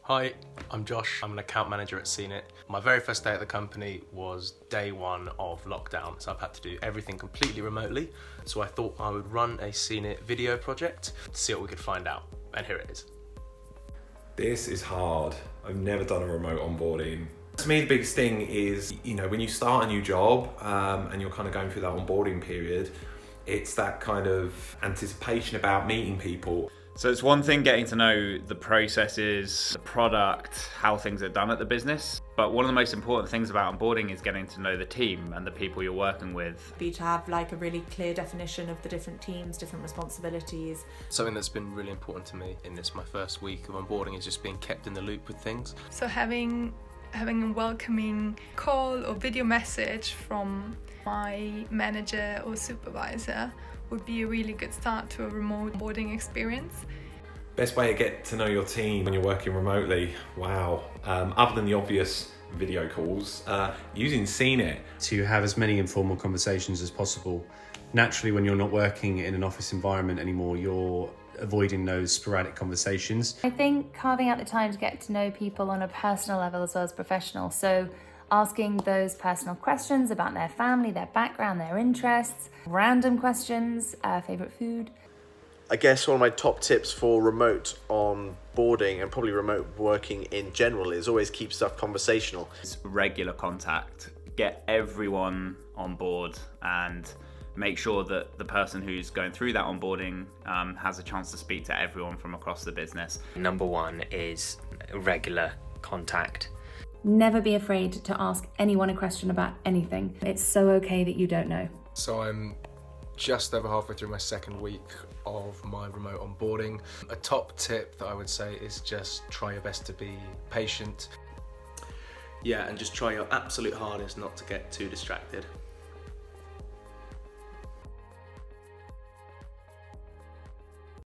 Hi, I'm Josh. I'm an account manager at Seenit. My very first day at the company was day one of lockdown, so I've had to do everything completely remotely. So I thought I would run a Seenit video project to see what we could find out, and here it is. This is hard. I've never done a remote onboarding. To me, the biggest thing is, when you start a new job and you're kind of going through that onboarding period, it's that kind of anticipation about meeting people. So it's one thing getting to know the processes, the product, how things are done at the business. But one of the most important things about onboarding is getting to know the team and the people you're working with. Be to have like a really clear definition of the different teams, different responsibilities. Something that's been really important to me in my first week of onboarding is just being kept in the loop with things. So having a welcoming call or video message from my manager or supervisor would be a really good start to a remote onboarding experience. Best way to get to know your team when you're working remotely, wow. Other than the obvious video calls, using Seenit. To have as many informal conversations as possible. Naturally, when you're not working in an office environment anymore, you're avoiding those sporadic conversations. I think carving out the time to get to know people on a personal level as well as professional. So asking those personal questions about their family, their background, their interests, random questions, favourite food. I guess one of my top tips for remote onboarding and probably remote working in general is always keep stuff conversational. It's regular contact, get everyone on board and make sure that the person who's going through that onboarding has a chance to speak to everyone from across the business. Number one is regular contact. Never be afraid to ask anyone a question about anything. It's so okay that you don't know. So I'm just over halfway through my second week of my remote onboarding. A top tip that I would say is just try your best to be patient. Yeah, and just try your absolute hardest not to get too distracted.